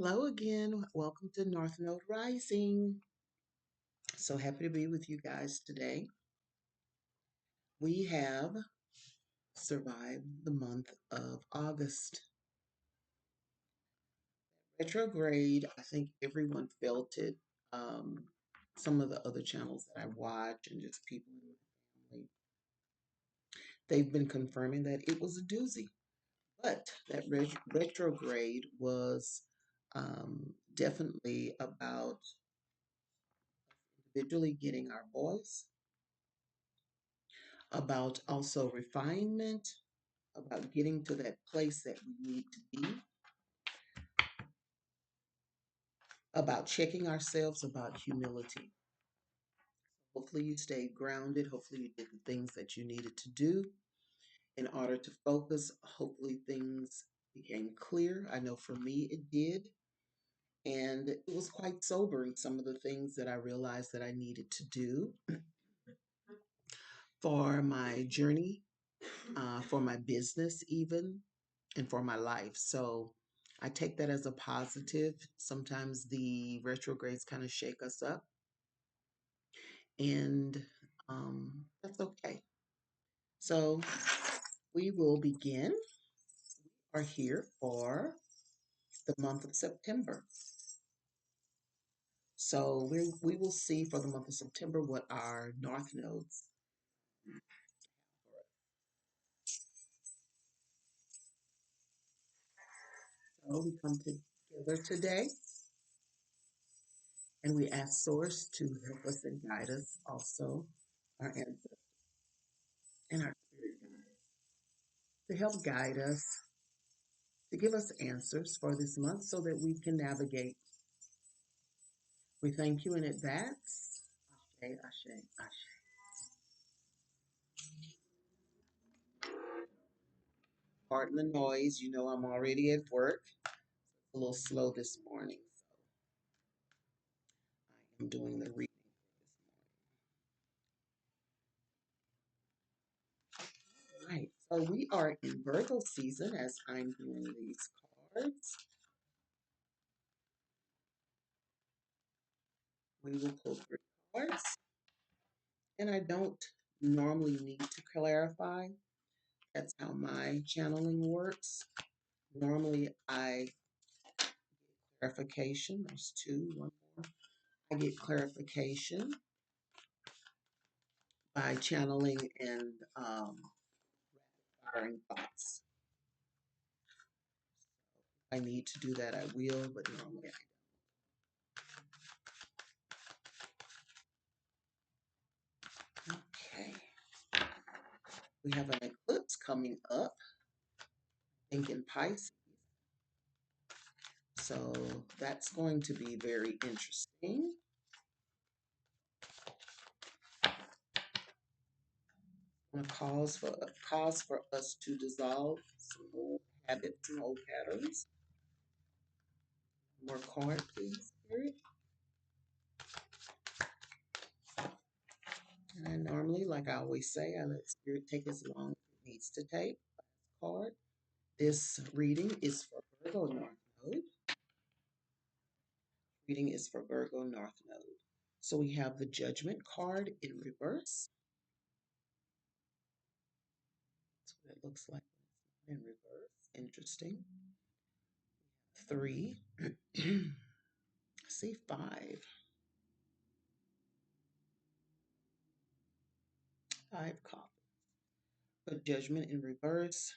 Hello again. Welcome to North Node Rising. So happy to be with you guys today. We have survived the month of August. Retrograde, I think everyone felt it. Um, some of the other channels that I watch and just people in my family, they've been confirming that it was a doozy. But that retrograde was definitely about individually getting our voice, about also refinement, about getting to that place that we need to be, about checking ourselves, about humility. Hopefully, you stayed grounded. Hopefully, you did the things that you needed to do in order to focus. Hopefully, things became clear. I know for me, it did. And it was quite sobering, some of the things that I realized that I needed to do for my journey, for my business, even, and for my life. So I take that as a positive. Sometimes the retrogrades kind of shake us up, and that's okay. So we will begin. We are here for the month of September. So we will see for the month of September what our north nodes. So we come together today and we ask Source to help us and guide us, also our ancestors and our spirit guides, to help guide us, to give us answers for this month so that we can navigate. We thank you in advance. Ashe, ashe, ashe. Pardon the noise. You know I'm already at work. A little slow this morning, so I am doing the reading this morning. Right. So we are in Virgo season as I'm doing these cards. We will pull three cards, and I don't normally need to clarify. That's how my channeling works. Normally, I get clarification. There's two, one more. I get clarification by channeling and firing thoughts. If I need to do that, I will, but normally I don't. Okay. We have an eclipse coming up, I think in Pisces. So that's going to be very interesting. A cause for us to dissolve some old habits and old patterns. More card, please, Spirit. And I normally, like I always say, I let Spirit take as long as it needs to take. Card. This reading is for Virgo North Node. Reading is for Virgo North Node. So we have the Judgment card in reverse. That's what it looks like in reverse. Interesting. Three. I see five. Five copies. But Judgment in reverse.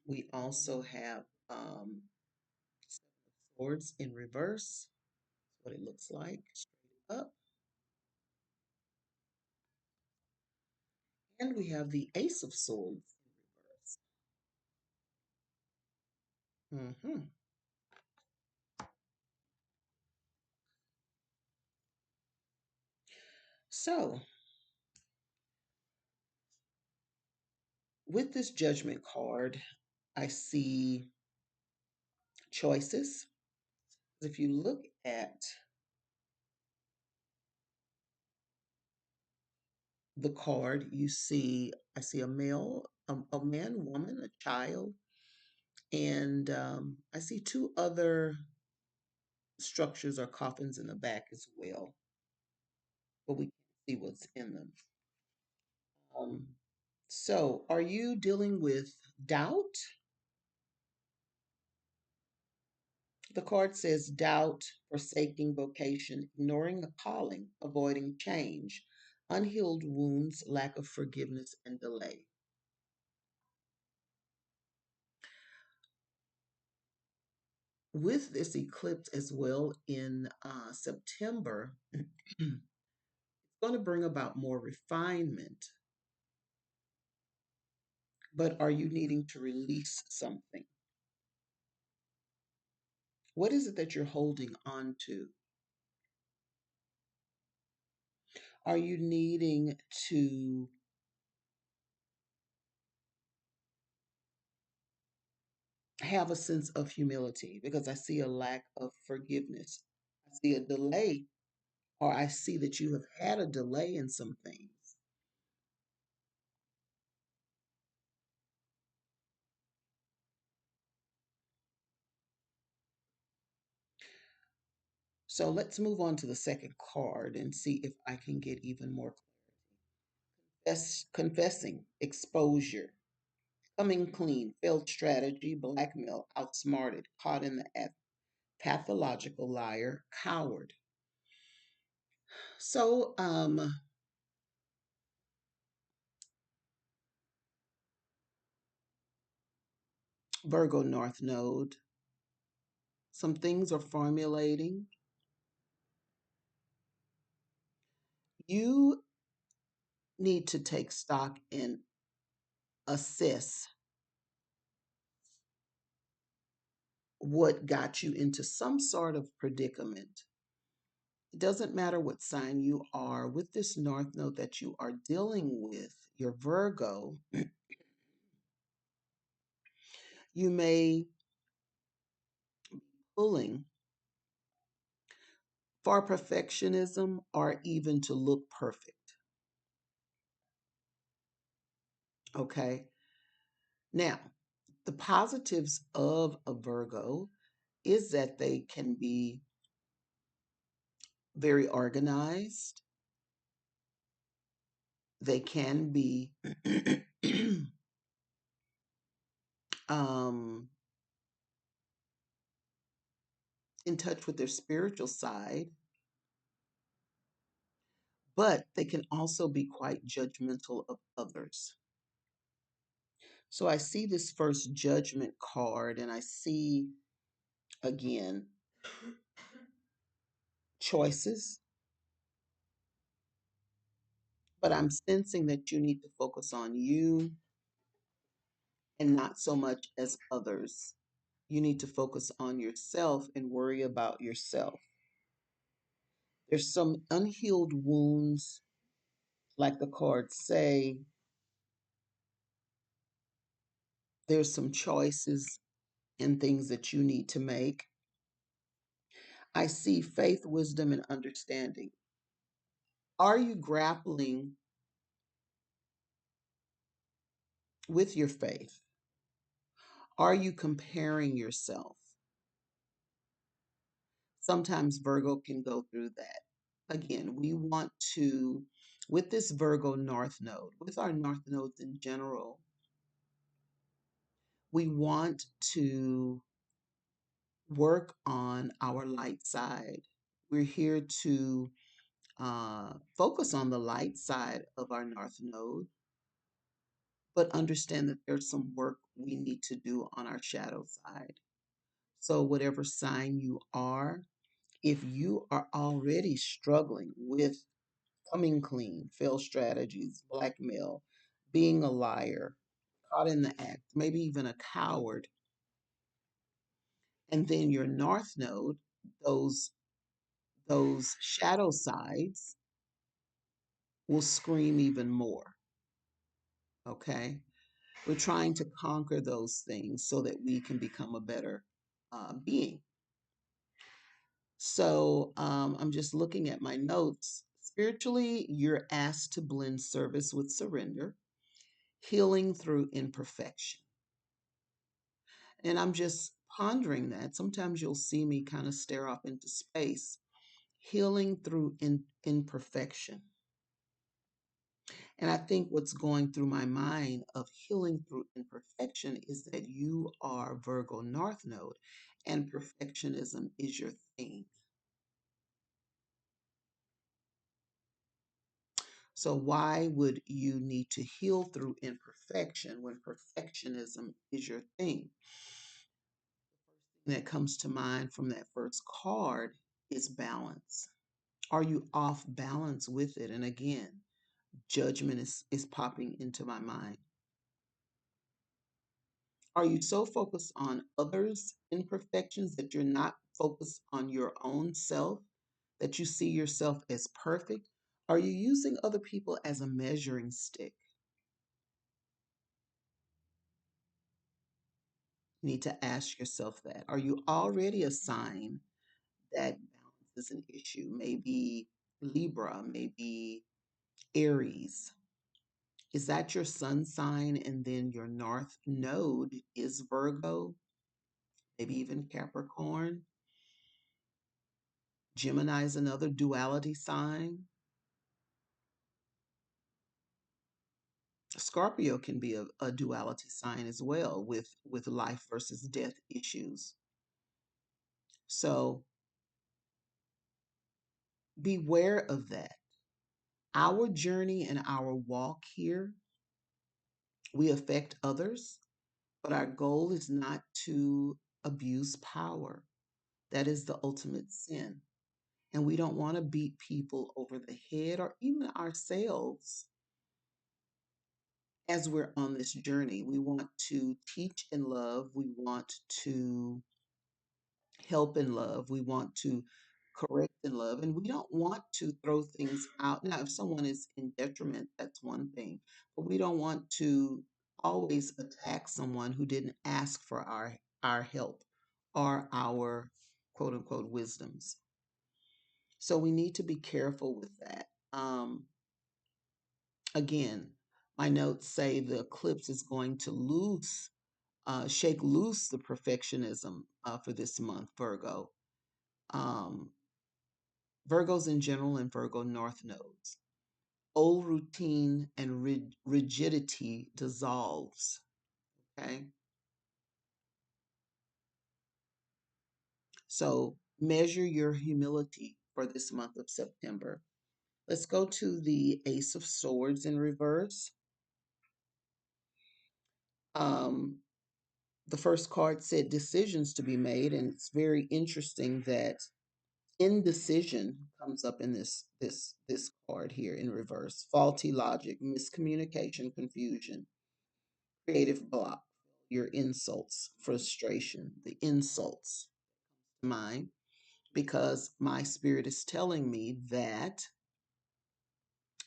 We also have Seven of Swords in reverse. That's what it looks like, straight up. And we have the Ace of Swords in reverse. So, with this Judgment card, I see choices. If you look at the card, I see a male, a man, woman, a child, And I see two other structures or coffins in the back as well, but we can't see what's in them. Um, so, are you dealing with doubt? The card says doubt, forsaking vocation, ignoring a calling, avoiding change, unhealed wounds, lack of forgiveness, and delay. With this eclipse as well in September, it's going to bring about more refinement. But are you needing to release something? What is it that you're holding on to? Are you needing to have a sense of humility? Because I see a lack of forgiveness. I see a delay, or I see that you have had a delay in some things. So let's move on to the second card and see if I can get even more confessing, exposure, coming clean, failed strategy, blackmail, outsmarted, caught in the act, pathological liar, coward. So, Virgo North Node, some things are formulating. You need to take stock and assess what got you into some sort of predicament. It doesn't matter what sign you are with this North Node that you are dealing with, your Virgo, you may pulling for perfectionism or even to look perfect. Okay. Now, the positives of a Virgo is that they can be very organized. They can be um, in touch with their spiritual side, but they can also be quite judgmental of others. So I see this first judgment card, and I see again choices, but I'm sensing that you need to focus on you and not so much as others. You need to focus on yourself and worry about yourself. There's some unhealed wounds, like the cards say. There's some choices and things that you need to make. I see faith, wisdom, and understanding. Are you grappling with your faith? Are you comparing yourself? Sometimes Virgo can go through that. Again, we want to, with this Virgo North Node, with our North Nodes in general, we want to work on our light side. We're here to focus on the light side of our North Node, but understand that there's some work we need to do on our shadow side. So, whatever sign you are, if you are already struggling with coming clean, failed strategies, blackmail, being a liar, caught in the act, maybe even a coward, and then your North Node, those those shadow sides will scream even more. Okay, we're trying to conquer those things so that we can become a better being. So I'm just looking at my notes. Spiritually, you're asked to blend service with surrender, healing through imperfection. And I'm just pondering that. Sometimes you'll see me kind of stare off into space, healing through imperfection. And I think what's going through my mind of healing through imperfection is that you are Virgo North Node and perfectionism is your theme. So, why would you need to heal through imperfection when perfectionism is your theme? That comes to mind from that first card is balance. Are you off balance with it? And again, judgment is popping into my mind. Are you so focused on others' imperfections that you're not focused on your own self, that you see yourself as perfect? Are you using other people as a measuring stick? You need to ask yourself that. Are you already a sign that balance is an issue? Maybe Libra, maybe Aries. Is that your sun sign? And then your north node is Virgo, maybe even Capricorn. Gemini is another duality sign. Scorpio can be a duality sign as well with life versus death issues. So beware of that. Our journey and our walk here, we affect others, but our goal is not to abuse power. That is the ultimate sin. And we don't want to beat people over the head or even ourselves as we're on this journey. We want to teach in love. We want to help in love. We want to correct in love. And we don't want to throw things out. Now, if someone is in detriment, that's one thing. But we don't want to always attack someone who didn't ask for our help or our quote unquote wisdoms. So we need to be careful with that. Again, my notes say the eclipse is going to shake loose the perfectionism for this month, Virgo. Um, Virgos in general and Virgo North Nodes. Old routine and rigidity dissolves. Okay. So measure your humility for this month of September. Let's go to the Ace of Swords in reverse. Um, the first card said decisions to be made, and it's very interesting that indecision comes up in this card here in reverse. Faulty logic, miscommunication, confusion, creative block, your insults, frustration, the insults mine, because my spirit is telling me that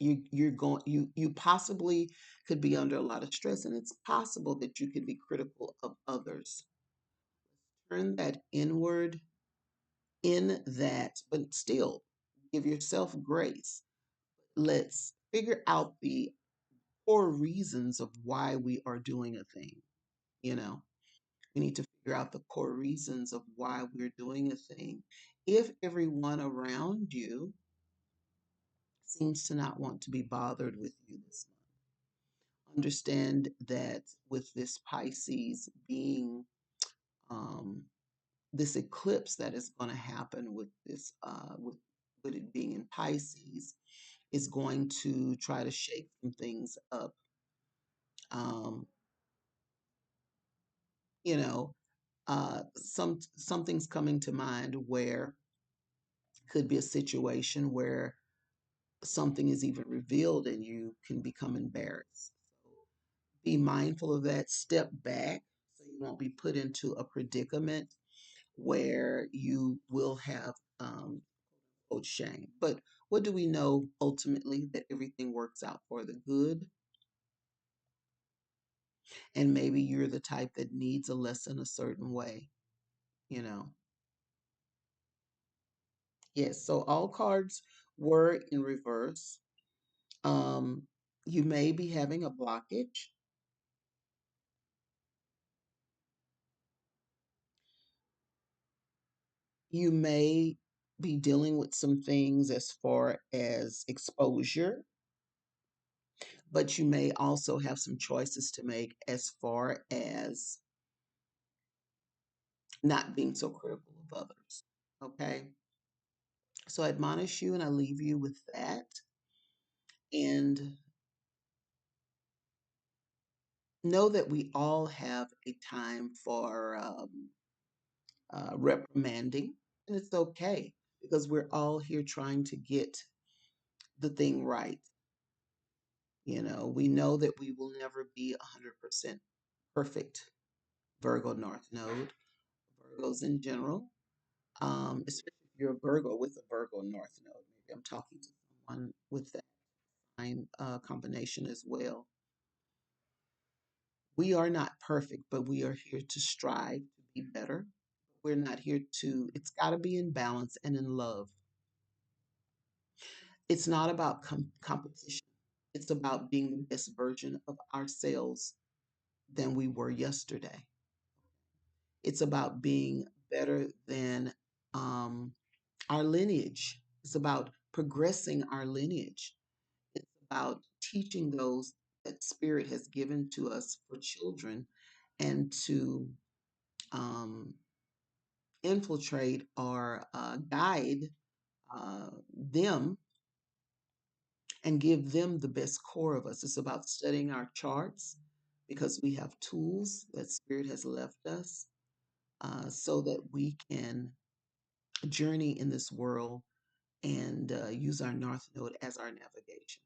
you possibly could be under a lot of stress, and it's possible that you could be critical of others. Turn that inward in that, but still give yourself grace. Let's figure out the core reasons of why we are doing a thing. You know, we need to figure out the core reasons of why we're doing a thing. If everyone around you seems to not want to be bothered with you this month, understand that with this Pisces being um, this eclipse that is going to happen with this with it being in Pisces is going to try to shake some things up. Um, you know, something's coming to mind where could be a situation where something is even revealed and you can become embarrassed. So be mindful of that. Step back so you won't be put into a predicament where you will have quote shame. But what do we know ultimately? That everything works out for the good. And maybe you're the type that needs a lesson a certain way, you know. Yes, so all cards were in reverse. Um, you may be having a blockage. You may be dealing with some things as far as exposure, but you may also have some choices to make as far as not being so critical of others. Okay. So I admonish you and I leave you with that. And know that we all have a time for reprimanding, and it's okay because we're all here trying to get the thing right. We know that we will never be 100% perfect. Virgo North Node, Virgos in general, especially if you're a Virgo with a Virgo North Node. Maybe I'm talking to someone with that sign combination as well. We are not perfect, but we are here to strive to be better. We're not here to, it's got to be in balance and in love. It's not about competition, it's about being the best version of ourselves than we were yesterday. It's about being better than um, our lineage. It's about progressing our lineage. It's about teaching those that Spirit has given to us for children and to um, infiltrate or guide them and give them the best core of us. It's about studying our charts because we have tools that Spirit has left us so that we can journey in this world and use our North Node as our navigation.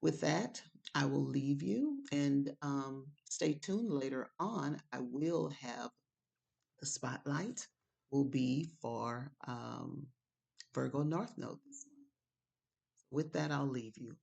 With that, I will leave you and stay tuned later on. I will have the spotlight will be for Virgo North Node this month. With that, I'll leave you.